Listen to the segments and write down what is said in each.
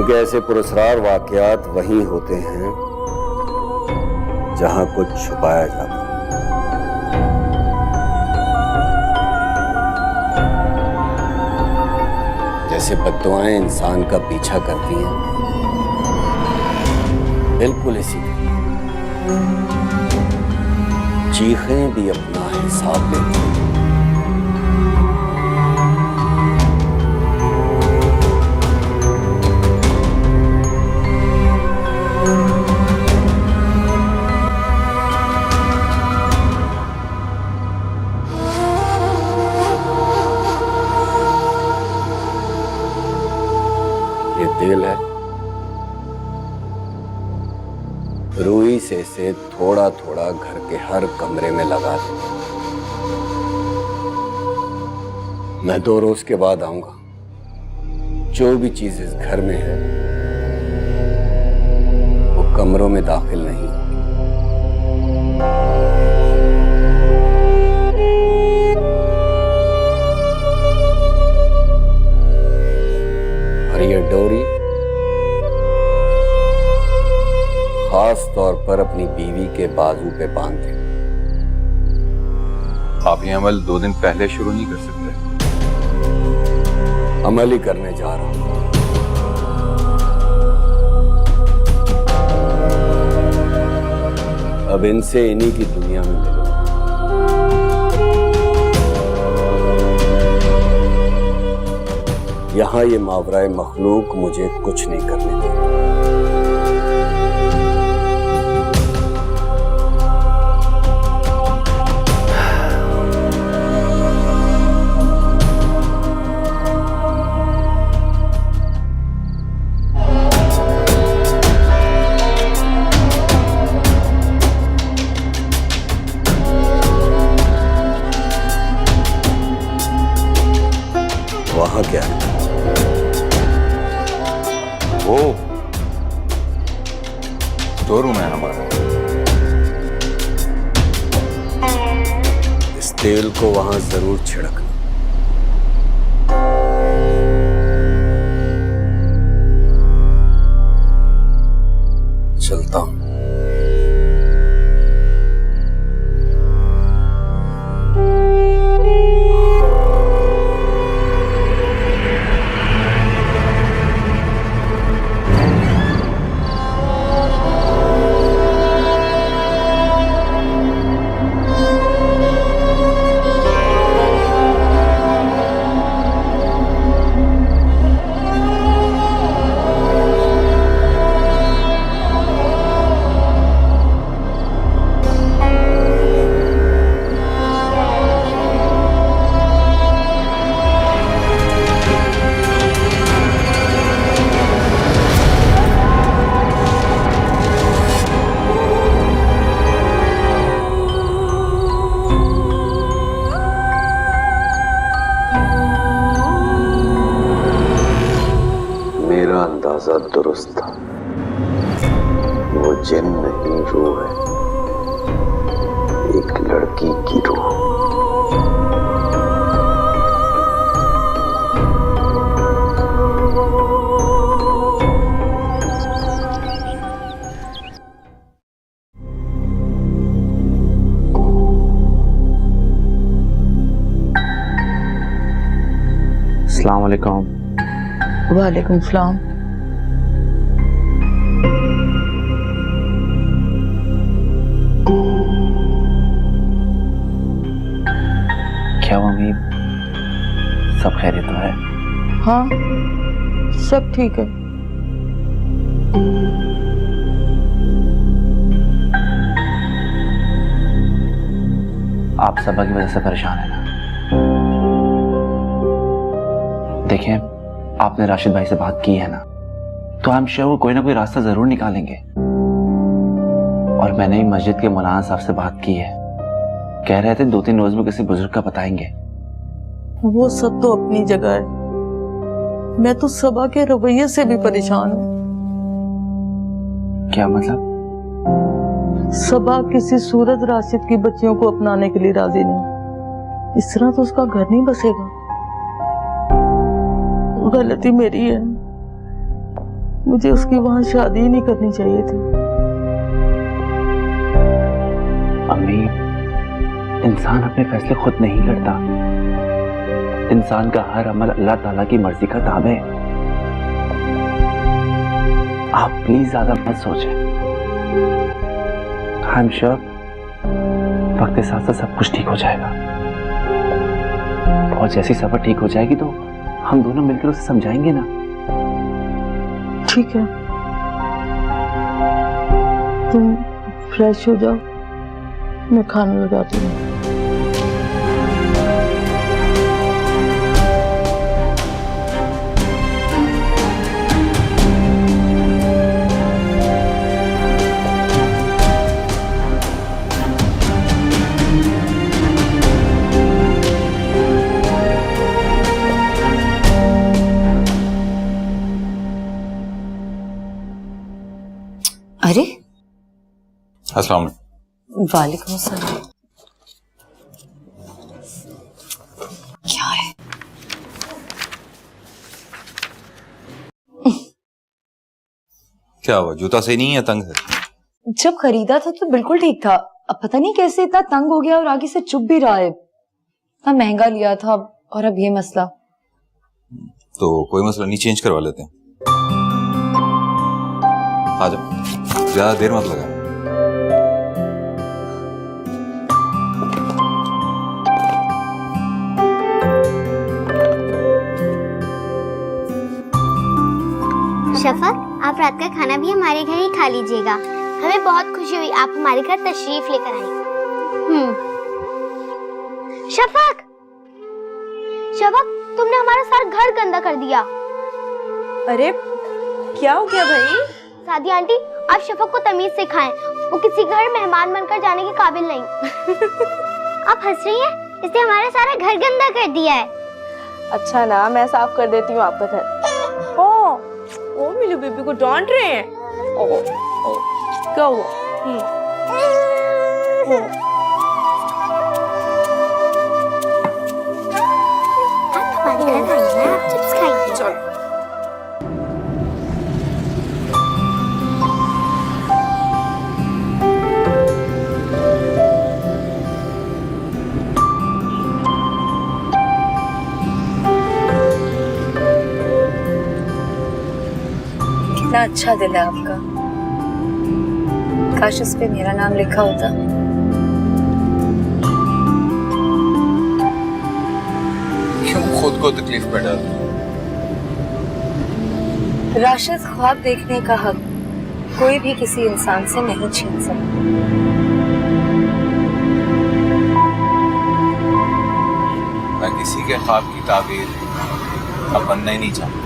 क्योंकि ऐसे पुरस्कार वाकयात वहीं होते हैं जहां कुछ छुपाया जाता है। जैसे बद्दुआएं इंसान का पीछा करती हैं, बिल्कुल इसी चीखें भी अपना हिसाब लेती हैं। ये दिल है, रुई से इसे थोड़ा थोड़ा घर के हर कमरे में लगा दे। मैं 2 रोज के बाद आऊंगा। जो भी चीज इस घर में है वो कमरों में दाखिल नहीं। और ये डोरी खास तौर पर अपनी बीवी के बाजू पे बांध दे। आप ये अमल 2 दिन पहले शुरू नहीं कर सकते? अमल ही करने जा रहा हूं। अब इनसे इन्हीं की दुनिया में मिलो। यहां ये मावराए मखलूक मुझे कुछ नहीं करने देगा। वहां क्या है? वो स्टोर रूम है हमारा। इस तेल को वहां जरूर छिड़कना। चलता हूं। मेरा अंदाजा दुरुस्त था। वो जिन नहीं, रूह है, एक लड़की की रूह। अस्सलाम वालेकुम। वालेकुम सलाम। क्या मम्मी सब खैरियत तो है? हाँ सब ठीक है। आप सबा की वजह से परेशान है ना? देखें, आपने राशिद भाई से बात की है ना, तो आई एम श्योर वो कोई ना कोई रास्ता जरूर निकालेंगे। और मैंने ही मस्जिद के मौलाना साहब से बात की है, कह रहे थे 2-3 रोज में किसी बुजुर्ग का बताएंगे। वो सब तो अपनी जगह है, मैं तो सबा के रवैये से भी परेशान हूँ। क्या मतलब? सबा किसी सूरत राशिद की बच्चियों को अपनाने के लिए राजी नहीं। इस तरह तो उसका घर नहीं बसेगा। गलती मेरी है, मुझे उसकी वहां शादी ही नहीं करनी चाहिए थी। अम्मी, इंसान अपने फैसले खुद नहीं करता। इंसान का हर अमल अल्लाह ताला की मर्जी का ताबे है। आप प्लीज ज्यादा मत सोचें। आई एम श्योर वक्त के साथ साथ सब कुछ ठीक हो जाएगा। और जैसी सफर ठीक हो जाएगी तो हम दोनों मिलकर उसे समझाएंगे ना। ठीक है, तुम फ्रेश हो जाओ, मैं खाना लगाती हूँ। अरे अस्सलाम वालेकुम। वालेकुम अस्सलाम। क्या है? क्या हुआ, जूता सही नहीं है, तंग है? जब खरीदा था तो बिल्कुल ठीक था, अब पता नहीं कैसे इतना तंग हो गया और आगे से चुभ भी रहा है। इतना महंगा लिया था और अब ये मसला। तो कोई मसला नहीं, चेंज करवा लेते हैं। आ जाओ, ज्यादा देर मत लगा। शफक, आप रात का खाना भी हमारे घर ही खा लीजिएगा। हमें बहुत खुशी हुई आप हमारे घर तशरीफ लेकर आए। शफक, शफक, तुमने हमारा सारा घर गंदा कर दिया। अरे क्या हो गया भाई? सादी आंटी, आप शफक को तमीज सिखाएं, वो किसी घर मेहमान बनकर जाने के काबिल नहीं। आप हंस रही हैं? इसने हमारा सारा घर गंदा कर दिया है। अच्छा ना, मैं साफ कर देती हूँ आपका घर। ओ मिलू बेबी को डांट रहे हैं। क्या हुआ? आप हमारे घर आइए ना, आप चिप्स खाइए। चलो। कितना अच्छा दिल है आपका। काश उस पे मेरा नाम लिखा होता। क्यों खुद को तकलीफ में डालते? राशिद, ख्वाब देखने का हक कोई भी किसी इंसान से नहीं छीन सकता। मैं किसी के ख्वाब की ताबीर अब बनना ही नहीं चाहता।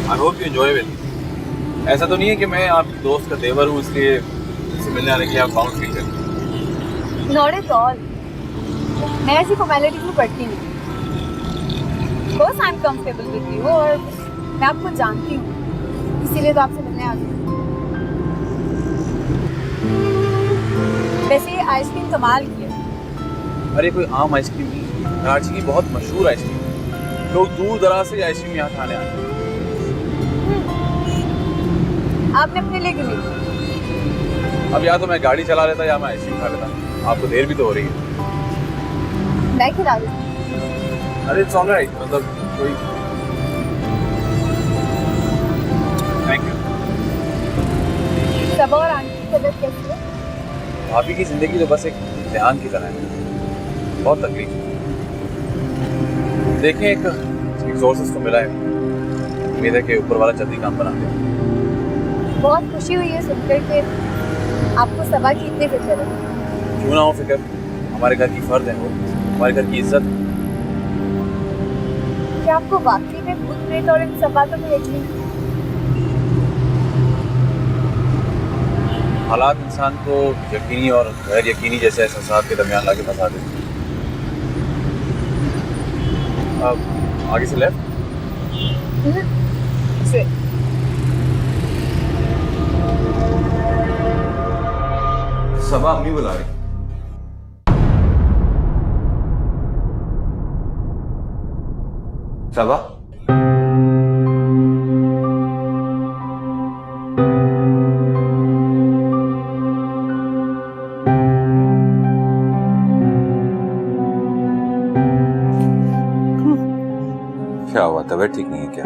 I hope you enjoy it. ऐसा तो नहीं है कि मैं आपके दोस्त का देवर हूँ इसलिए इससे मिलने आने के लिए आप बाउंड फील करते? Not at all. मैं ऐसी फॉर्मेलिटीज में पढ़ती नहीं। बस I am comfortable with you और मैं आपको जानती हूँ, इसीलिए तो आपसे मिलने आ गई। वैसे ये आइसक्रीम कमाल की है। अरे कोई आम आइसक्रीम नहीं, कराची की बहुत मशहूर आइसक्रीम। लोग दूर दराज से आइसक्रीम यहाँ खाने आते हैं। आपने अपने लिए क्यों ली? अब या तो मैं गाड़ी चला लेता या मैं आइसक्रीम खा लेता। आपको देर भी तो हो रही है। मैं खिला दूँ? अरे इट्स ऑलराइट, मतलब कोई। Thank you. सब और आंटी की तबीयत कैसी है? भाभी की जिंदगी तो बस एक इम्तिहान की तरह है, बहुत तकलीफ है। देखें, एक रिसोर्सेज तो मिला है, उम्मीद है कि ऊपर वाला जल्दी काम बना दे। बहुत खुशी हुई है सुनकर के आपको सबा की इतनी फिक्र है। क्यों ना हो फिक्र, हमारे घर की फर्द है वो, हमारे घर की इज्जत। क्या आपको वाकई में भूत प्रेत और इन सबा को भी यकीन है? हालात इंसान को यकीनी और गैर यकीनी जैसे एहसास के दरमियान लाके फंसा देते हैं। अब आगे से लेफ्ट। Sit. सबा अम्मी बुला रही। सबा क्या हुआ, तबीयत ठीक नहीं है क्या?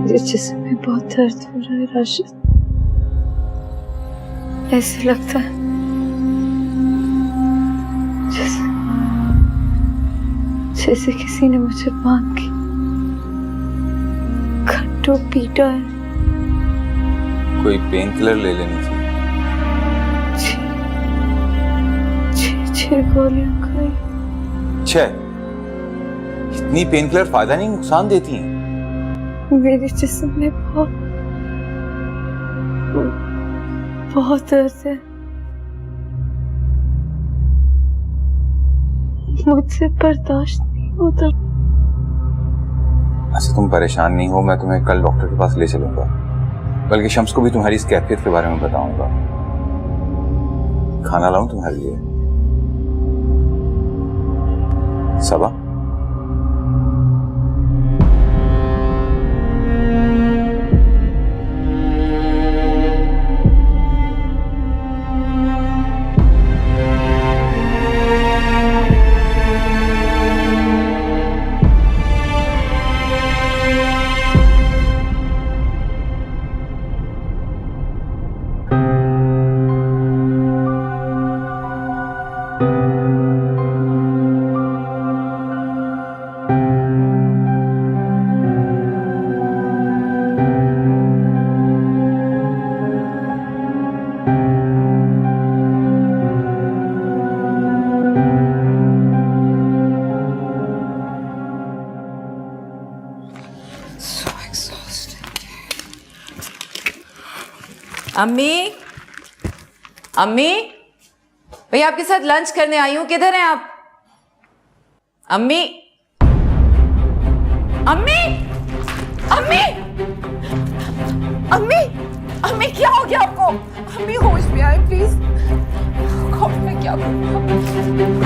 मेरे जिस्म में बहुत दर्द हो रहा है राशिद। ऐसे लगता है जैसे किसी ने मुझे बांध के घंटों पीटा है। कोई पेन किलर ले लेनी चाहिए। छह गोलियां खाई। छह? इतनी पेन किलर फायदा नहीं, नुकसान देती हैं। मेरे जिस्म में बहुत दर्द है। मुझसे बर्दाश्त नहीं होता। अच्छा तुम परेशान नहीं हो, मैं तुम्हें कल डॉक्टर के पास ले चलूंगा, बल्कि शम्स को भी तुम्हारी इस कैफियत के बारे में बताऊंगा। खाना लाऊं तुम्हारे लिए? सबा अम्मी, अम्मी, भैया आपके साथ लंच करने आई हूं, किधर हैं आप? अम्मी, अम्मी, अम्मी, अम्मी, अम्मी क्या हो गया आपको? अम्मी होश में आए प्लीज। गॉड मैं क्या करूं?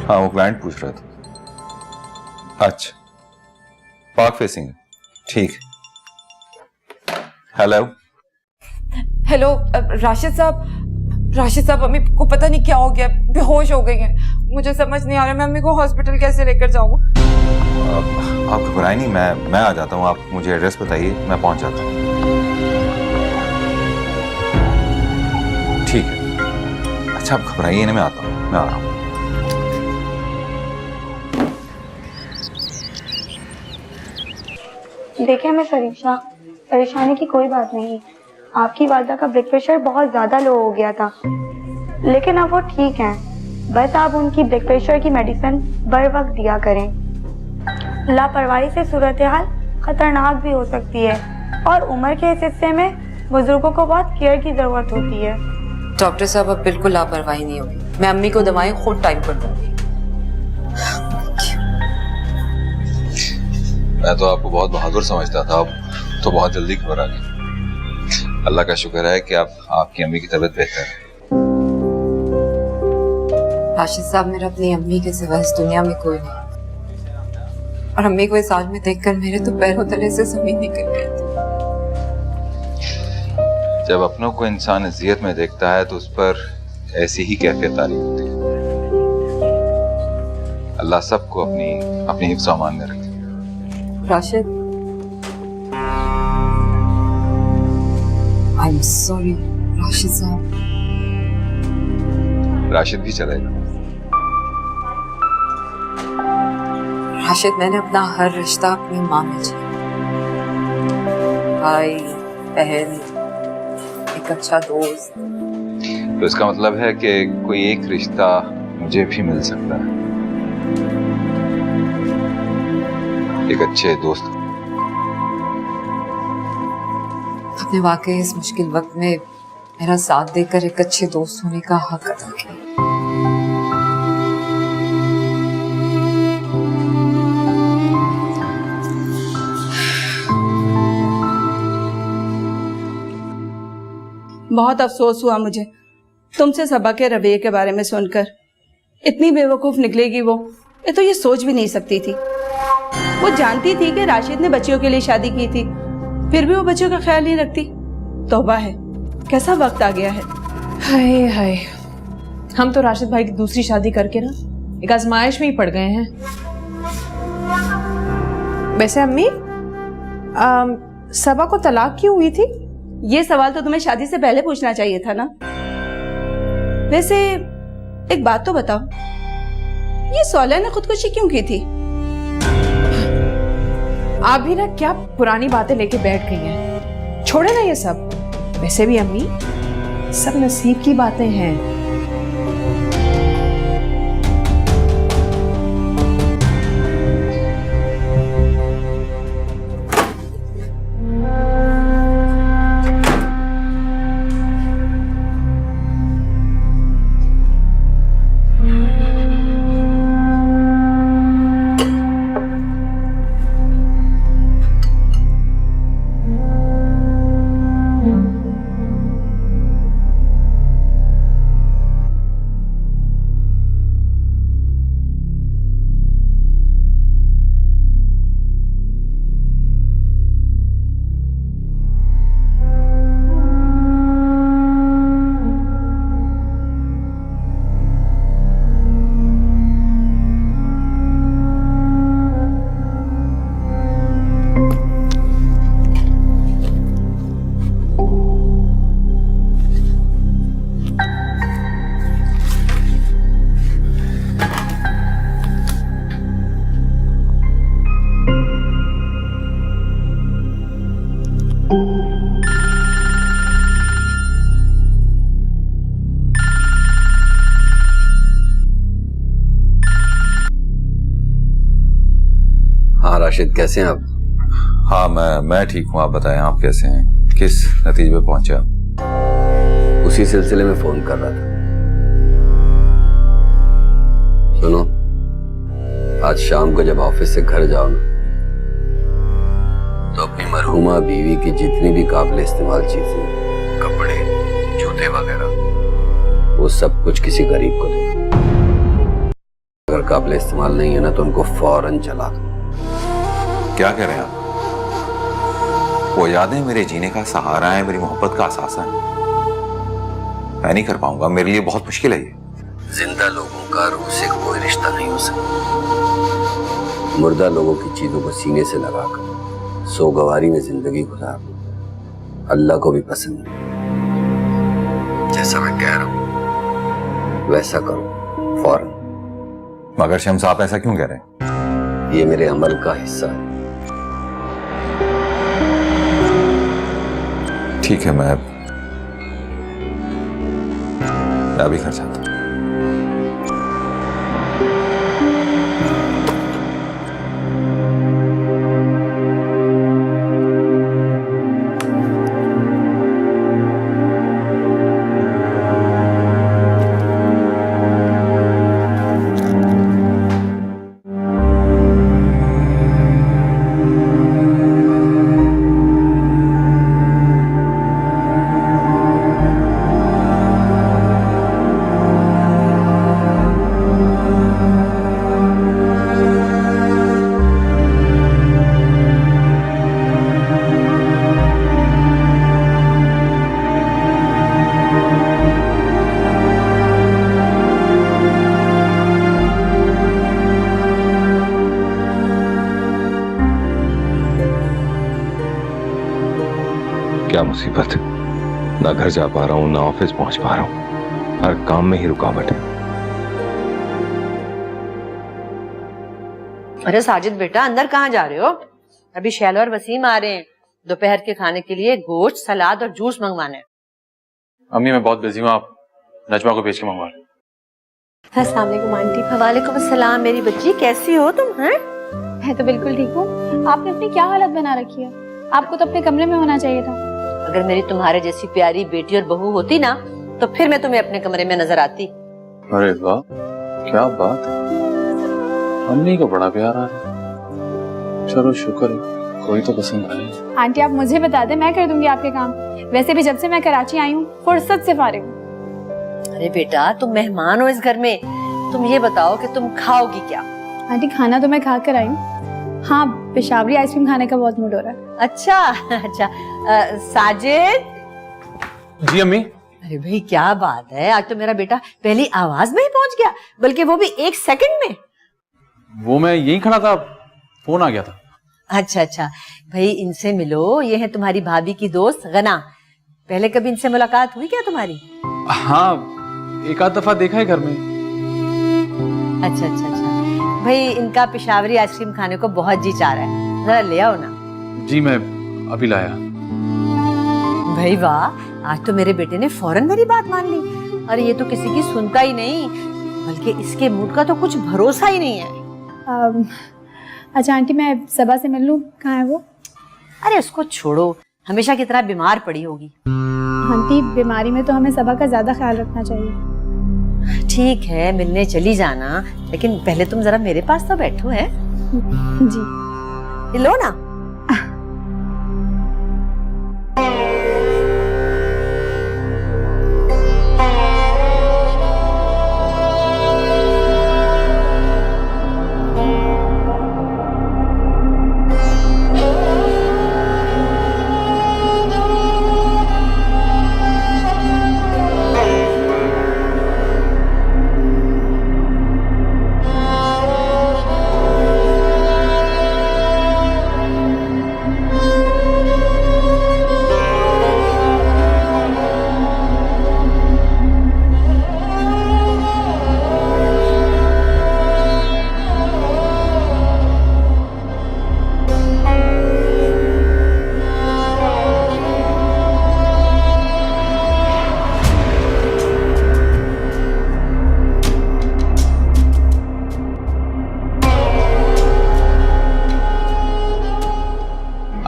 हाँ वो क्लाइंट पूछ रहा था। अच्छा पार्क फेसिंग है, ठीक। हेलो हेलो राशिद साहब अम्मी को पता नहीं क्या हो गया, बेहोश हो गई हैं। मुझे समझ नहीं आ रहा मैं अम्मी को हॉस्पिटल कैसे लेकर जाऊं। आप घबराए नहीं, मैं आ जाता हूँ। आप मुझे एड्रेस बताइए, मैं पहुंच जाता हूँ। ठीक है, अच्छा आप घबराइए ना, मैं आता हूँ, मैं आ रहा हूँ। देखिए मैं शरीफा, परेशानी की कोई बात नहीं। आपकी वालदा का ब्लड प्रेशर बहुत ज्यादा लो हो गया था, लेकिन अब वो ठीक हैं। बस आप उनकी ब्लड प्रेशर की मेडिसिन बर वक्त दिया करें। लापरवाही से सूरत हाल खतरनाक भी हो सकती है, और उम्र के इस हिस्से में बुजुर्गों को बहुत केयर की जरूरत होती है। डॉक्टर साहब अब बिल्कुल लापरवाही नहीं होगी, मैं अम्मी को दवाएं खुद टाइम पर दूंगी। मैं तो आपको बहुत बहादुर समझता था, अब तो बहुत जल्दी खबर आ गई। अल्लाह का शुक्र है कि आपकी अम्मी की तबीयत बेहतर है। राशिद साहब मेरा अपनी अम्मी के सिवा इस दुनिया में कोई नहीं, और अम्मी को इस हाल में देखकर मेरे तो पैरों तले से जमीन निकल गई थी। जब अपनों को इंसान अजियत में देखता है तो उस पर ऐसी ही कैफियत तारी होती है। अल्लाह सबको अपनी हिफ्ज़ व अमान में रखे। Rashid, I am sorry Rashid साहब। राशिद भी चलेगा। राशिद, मैंने अपना हर रिश्ता अपनी माँ में जिया, भाई बहन, एक अच्छा दोस्त। तो इसका मतलब है कि कोई एक रिश्ता मुझे भी मिल सकता है। एक अच्छे दोस्त। आपने वाकई इस मुश्किल वक्त में मेरा साथ देकर एक अच्छे दोस्त होने का हक अदा किया। बहुत अफसोस हुआ मुझे तुमसे सबा के रवैये के बारे में सुनकर। इतनी बेवकूफ निकलेगी वो, ये तो ये सोच भी नहीं सकती थी। वो जानती थी कि राशिद ने बच्चियों के लिए शादी की थी, फिर भी वो बच्चियों का ख्याल नहीं रखती। तौबा है, कैसा वक्त आ गया है। हाय हाय, हम तो राशिद भाई की दूसरी शादी करके ना एक आजमाइश में ही पड़ गए हैं। वैसे अम्मी, सबा को तलाक क्यों हुई थी? ये सवाल तो तुम्हें शादी से पहले पूछना चाहिए था ना। वैसे एक बात तो बताओ, ये सोलह ने खुदकुशी क्यों की थी? आप भी ना क्या पुरानी बातें लेके बैठ गई हैं। छोड़े ना ये सब। वैसे भी अम्मी, सब नसीब की बातें हैं। राशिद, कैसे हैं आप? हाँ, मैं ठीक हूँ। आप बताएं, आप कैसे हैं? किस नतीजे पे पहुंचे आप? उसी सिलसिले में फोन कर रहा था। सुनो, आज शाम को जब ऑफिस से घर जाओ ना, तो अपनी मरहूमा बीवी की जितनी भी काबिल इस्तेमाल चीजें, कपड़े, जूते वगैरह, वो सब कुछ किसी गरीब को दो। अगर काबिल इस्तेमाल नहीं है ना, तो उनको फौरन जला दो। क्या कह रहे हैं आप? वो यादें मेरे जीने का सहारा है, मेरी मोहब्बत का असासा है। मैं नहीं कर पाऊंगा, मेरे लिए बहुत मुश्किल है ये। जिंदा लोगों का रूह से कोई रिश्ता नहीं हो सकता। मुर्दा लोगों की चीजों को सीने से लगाकर सोगवारी में जिंदगी गुजारना अल्लाह को भी पसंद नहीं। जैसा मैं कह रहा हूं वैसा करो फौरन। मगर शम्स, आप ऐसा क्यों कह रहे हैं? ये मेरे अमल का हिस्सा है। ठीक है, मैं अभी घर जाता हूं। क्या मुसीबत, ना घर जा पा रहा हूँ, ना ऑफिस पहुंच पा रहा हूँ, हर काम में ही रुकावट है। अरे साजिद बेटा, अंदर कहाँ जा रहे हो? अभी शैला और वसीम आ रहे हैं। दोपहर के खाने के लिए गोश्त, सलाद और जूस मंगवाना है। अम्मी, मैं बहुत बिजी हूँ, आप नजमा को भेज के मंगवा लें। अस्सलाम वालेकुम आंटी। वालेकुम अस्सलाम। मेरी बच्ची, कैसी हो तुम? हैं? मैं तो बिल्कुल ठीक हूँ। आपने अपनी क्या हालत बना रखी है? आपको तो अपने कमरे में होना चाहिए था। अगर मेरी तुम्हारे जैसी प्यारी बेटी और बहू होती ना तो फिर मैं तुम्हें अपने कमरे में नजर आती। अरे वाह, क्या बात है, अम्मी को बड़ा प्यार आ रहा है। चलो शुक्र है, कोई तो पसंद आए। आंटी आप मुझे बता दें, मैं कर दूंगी आपके काम। वैसे भी जब से मैं कराची आई हूँ फुर्सत से फारिग हूँ। अरे बेटा तुम मेहमान हो इस घर में, तुम ये बताओ कि तुम खाओगी क्या? आंटी खाना तो मैं खा कर आई हूँ। हाँ, पेशावरी आइसक्रीम खाने का बहुत मूड हो रहा है। अच्छा अच्छा। साजिद। जी अम्मी। अरे भाई क्या बात है, आज तो मेरा बेटा पहली आवाज में ही पहुंच गया, बल्कि वो भी 1 सेकंड में। वो मैं यहीं खड़ा था, फोन आ गया था। अच्छा अच्छा भाई, इनसे मिलो, ये है तुम्हारी भाभी की दोस्त गना। पहले कभी इनसे मुलाकात हुई क्या तुम्हारी? हाँ, एक आध दफा देखा है घर में। अच्छा अच्छा अच्छा भाई, इनका पेशावरी आइसक्रीम खाने को बहुत जी चाह रहा है, जरा ले आओ ना। जी मैं अभी लाया। भाई वाह, आज तो मेरे बेटे ने फौरन मेरी बात मान ली। अरे ये तो किसी की सुनता ही नहीं, बल्कि इसके मूड का तो कुछ भरोसा ही नहीं है। अच्छा आंटी, मैं सबा से मिल लूं? कहाँ है वो? अरे उसको छोड़ो, हमेशा की तरह बीमार पड़ी होगी। आंटी बीमारी में तो हमें सबा का ज्यादा ख्याल रखना चाहिए। ठीक है, मिलने चली जाना, लेकिन पहले तुम जरा मेरे पास तो बैठो। है जी। लो ना।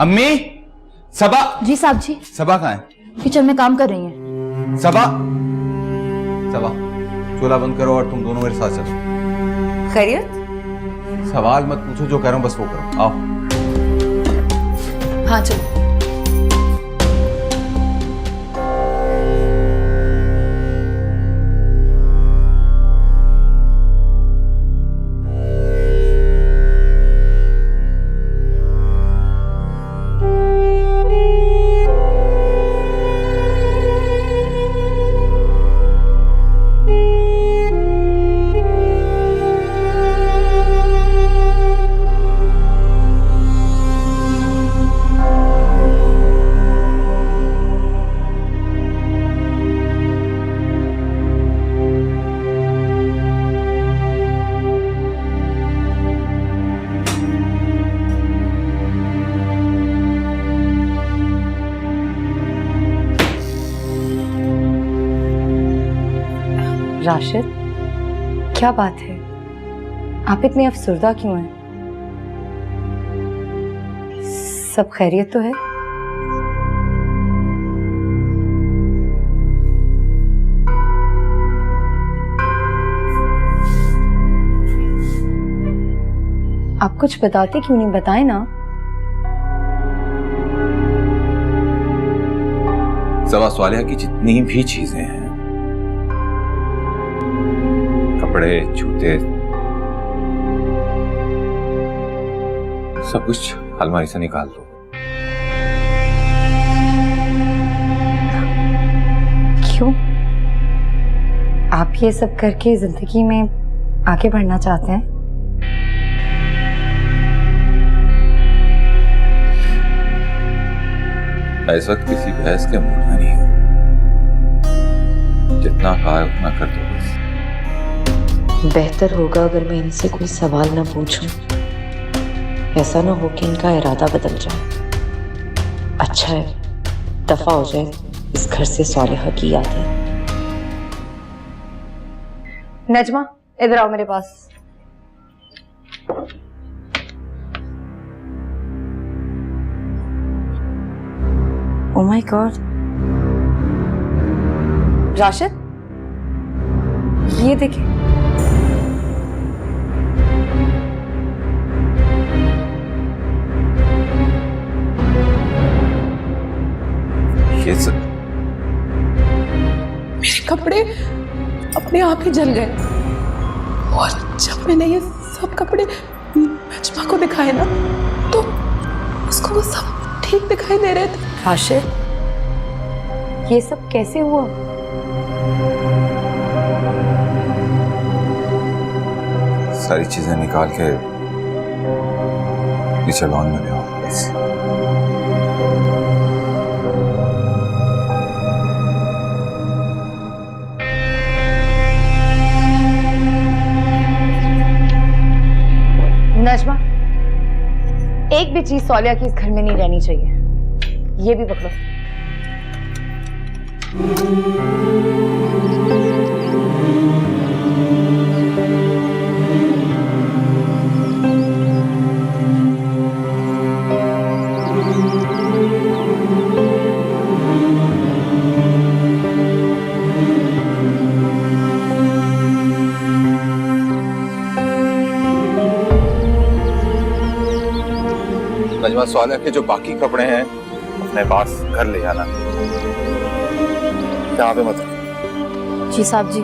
अम्मी, सबा। जी साहब जी। सबा कहाँ है? किचन में काम कर रही हैं। सबा, सबा चूल्हा बंद करो और तुम दोनों मेरे साथ चलो। खैरियत? सवाल मत पूछो, जो कह रहा हूँ बस वो करो। आओ। हाँ चलो। राशिद, क्या बात है? आप इतनी अफसरदा क्यों हैं? सब खैरियत तो है? आप कुछ बताते क्यों नहीं? बताएं ना। सबा, स्वालिहा की जितनी भी चीजें हैं, कपड़े, जूते, सब कुछ अलमारी से निकाल दो। क्यों? आप ये सब करके जिंदगी में आगे बढ़ना चाहते हैं? इस वक्त किसी बहस के मूड में नहीं हूं। जितना कहा है उतना कर दो बस। बेहतर होगा अगर मैं इनसे कोई सवाल न पूछूं। ऐसा ना हो कि इनका इरादा बदल जाए। अच्छा है, दफा हो जाए इस घर से स्वालिहा की यादें। नजमा, इधर आओ मेरे पास। Oh my God. राशिद, ये देखिए। ये मेरे कपड़े अपने आप ही जल गए और जब मैंने ये सब कपड़े नजमा को दिखाए ना तो उसको वो सब ठीक दिखाई दे रहे थे। राशिद, ये सब कैसे हुआ? सारी चीजें निकाल के नीचे लॉन में ले आओ बस। नजमा, एक भी चीज सौलिया की इस घर में नहीं रहनी चाहिए। ये भी पकड़ो। नजमा, सवाल है कि जो बाकी कपड़े हैं अपने पास घर ले आना, यहाँ पे मत रखो। जी साहब जी।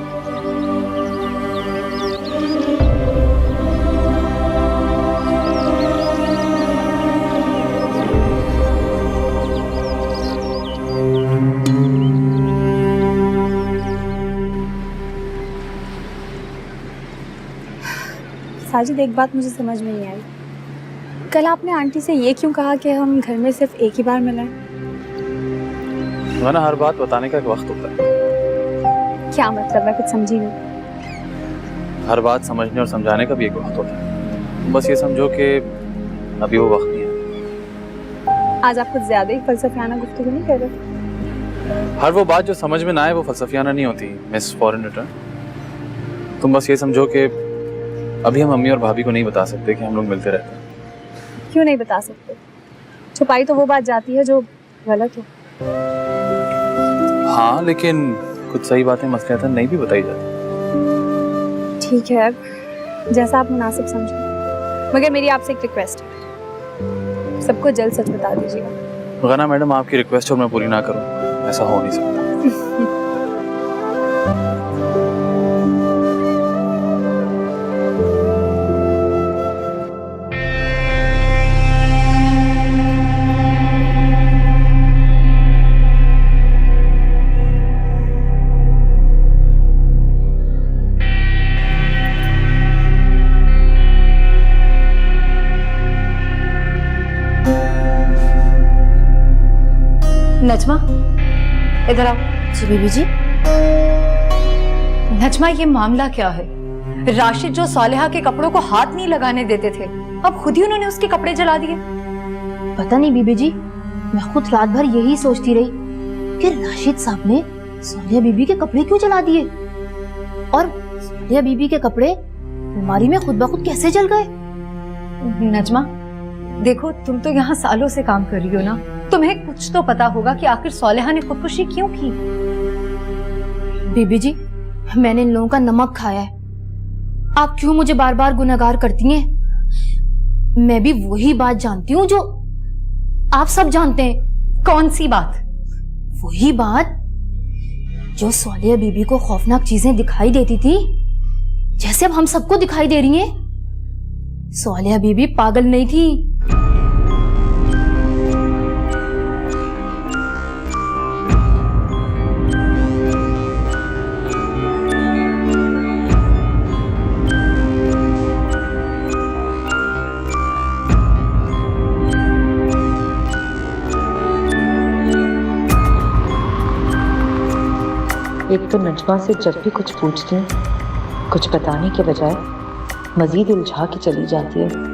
साजिद, एक बात मुझे समझ में नहीं आई। कल आपने आंटी से ये क्यों कहा कि हम घर में सिर्फ एक ही बार मिलें? वरना हर बात बताने का एक वक्त होता है। क्या मतलब? मैं कुछ समझी नहीं। हर बात समझने और समझाने का भी एक वक्त होता है। बस ये समझो कि अभी वो वक्त नहीं है। आज आप कुछ ज्यादा ही फलसफियाना गुफ्तगू नहीं कर रहे? हर वो बात जो समझ में ना आए वो फलसफियाना नहीं होती मिस फॉरेन रिटर्न। तुम बस ये समझो कि अभी हम मम्मी और भाभी को नहीं बता सकते कि हम लोग मिलते रहते हैं। क्यों नहीं बता सकते? छुपाई तो वो बात जाती है जो गलत हो। हाँ, लेकिन कुछ सही बातें मसलियतन नहीं भी बताई जाती। ठीक है, जैसा आप मुनासिब समझें। मगर मेरी आपसे एक रिक्वेस्ट है, सबको जल्द सच बता दीजिएगा। गना मैडम, आपकी रिक्वेस्ट और मैं पूरी ना करूं, ऐसा हो नहीं सकता। नजमा, इधर आओ। जी बीबी जी। नजमा, ये मामला क्या है? राशिद जो सालिहा के कपड़ों को हाथ नहीं लगाने देते थे, अब खुद ही उन्होंने उसके कपड़े जला दिए। पता नहीं बीबी जी, मैं खुद रात भर यही सोचती रही कि राशिद साहब ने सालिया बीबी के कपड़े क्यों जला दिए और सालिया बीबी के कपड़े अलमारी में खुद ब खुद कैसे जल गए। नजमा, देखो तुम तो यहाँ सालों से काम कर रही हो ना, तुम्हें कुछ तो पता होगा कि आखिर सालिहा ने खुदकुशी क्यों की। बीबी जी, मैंने इन लोगों का नमक खाया है, आप क्यों मुझे बार बार गुनहगार करती हैं? मैं भी वही बात जानती हूँ जो आप सब जानते हैं। कौन सी बात? वही बात जो सालिया बीबी को खौफनाक चीजें दिखाई देती थी, जैसे अब हम सबको दिखाई दे रही हैं। सालिया बीबी पागल नहीं थी। एक तो नजमा से जब भी कुछ पूछती हूँ, कुछ बताने के बजाय मजीद उलझा के चली जाती है।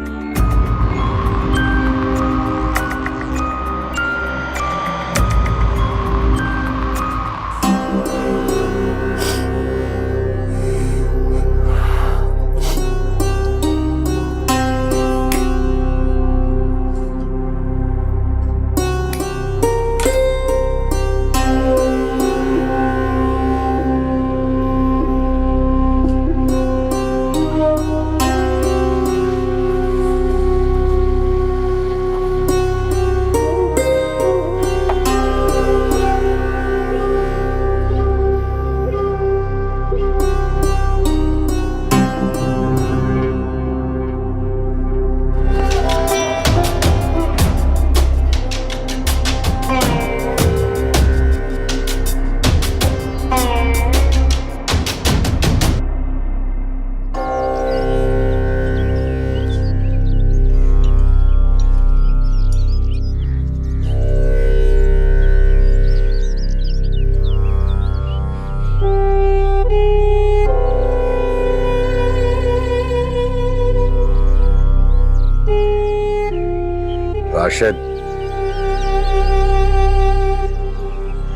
राशिद,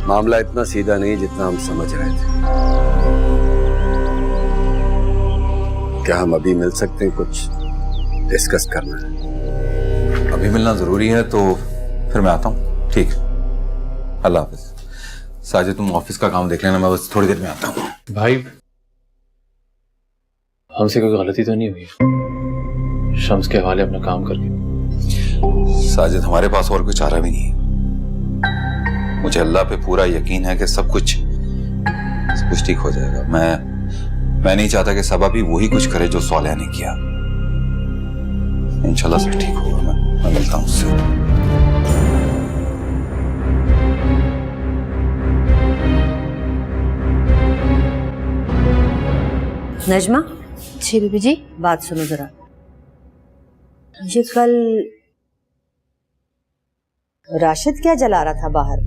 मामला इतना सीधा नहीं जितना हम समझ रहे थे। क्या हम अभी मिल सकते हैं? कुछ डिस्कस करना है। अभी मिलना जरूरी है तो फिर मैं आता हूँ। ठीक, अल्लाह हाफिज। साजिद तुम ऑफिस का काम देख लेना, मैं बस थोड़ी देर में आता हूँ। भाई हमसे कोई गलती तो नहीं हुई? शम्स के हवाले अपना काम करके। साजिद हमारे पास और कोई चारा भी नहीं है। मुझे अल्लाह पे पूरा यकीन है कि सब कुछ ठीक हो जाएगा। मैं नहीं चाहता कि सबा भी वही कुछ करे जो सौलिया ने किया। इंशाल्लाह सब ठीक होगा। मैं मिलता हूँ उससे। नजमा, जी बीबी जी। बात सुनो जरा। ये कल राशिद क्या जला रहा था बाहर?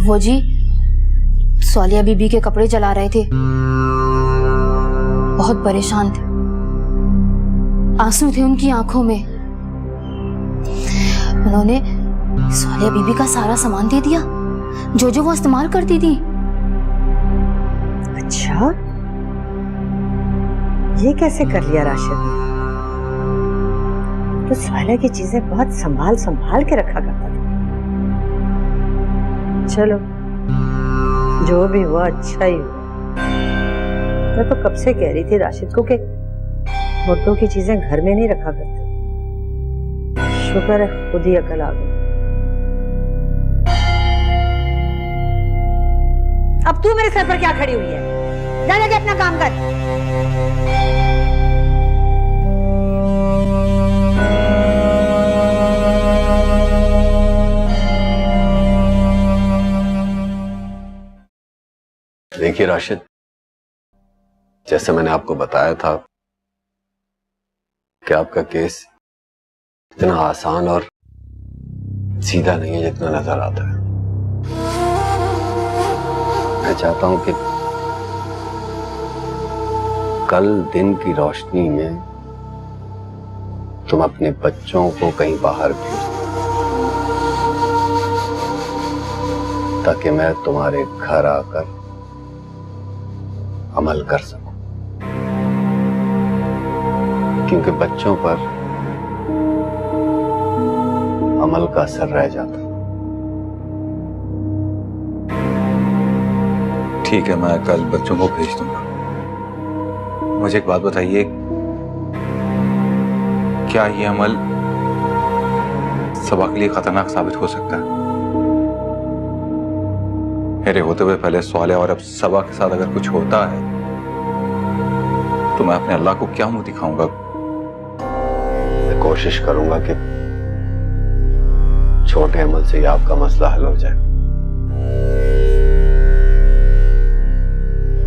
वो जी सौलिया बीबी के कपड़े जला रहे थे। बहुत परेशान थे, आंसू थे उनकी आंखों में। उन्होंने सौलिया बीबी का सारा सामान दे दिया जो जो वो इस्तेमाल करती थी। अच्छा, ये कैसे कर लिया राशिद ने? तो सौलिया की चीजें बहुत संभाल संभाल के रखा करता था। चलो, जो भी हुआ अच्छा ही हुआ। मैं तो कब से कह रही थी राशिद को कि मुर्दों की चीजें घर में नहीं रखा करते। शुक्र है खुद ही अकल आ गई। अब तू मेरे सर पर क्या खड़ी हुई है? जा जाके अपना काम कर। देखिए राशिद, जैसे मैंने आपको बताया था कि आपका केस इतना आसान और सीधा नहीं है जितना नजर आता है। मैं चाहता हूं कि कल दिन की रोशनी में तुम अपने बच्चों को कहीं बाहर भेज दो, ताकि मैं तुम्हारे घर आकर अमल कर सकूं। क्योंकि बच्चों पर अमल का असर रह जाता है। ठीक है, मैं कल बच्चों को भेज दूंगा। मुझे एक बात बताइए, क्या ये अमल सबा के लिए खतरनाक साबित हो सकता है? मेरे होते हुए पहले सवाल है, और अब सबा के साथ अगर कुछ होता है तो मैं अपने अल्लाह को क्या मुंह दिखाऊंगा? मैं कोशिश करूंगा कि छोटे अमल से ही आपका मसला हल हो जाए।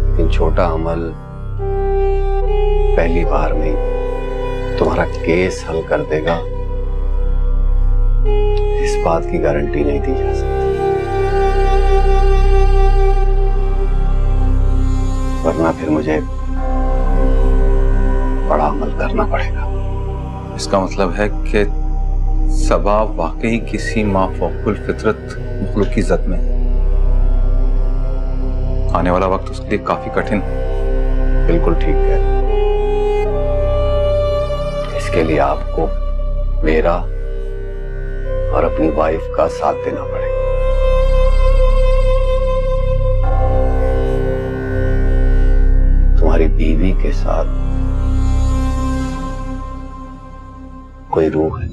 लेकिन छोटा अमल पहली बार में ही तुम्हारा केस हल कर देगा, इस बात की गारंटी नहीं दी जा सकती। वरना फिर मुझे बड़ा अमल करना पड़ेगा। इसका मतलब है कि सबा वाकई किसी माफौकुल फितरत मखलूक की इज्जत में है। आने वाला वक्त उसके लिए काफी कठिन है। बिल्कुल ठीक है। इसके लिए आपको मेरा और अपनी वाइफ का साथ देना पड़ेगा। तुम्हारी बीवी के साथ कोई रूह है?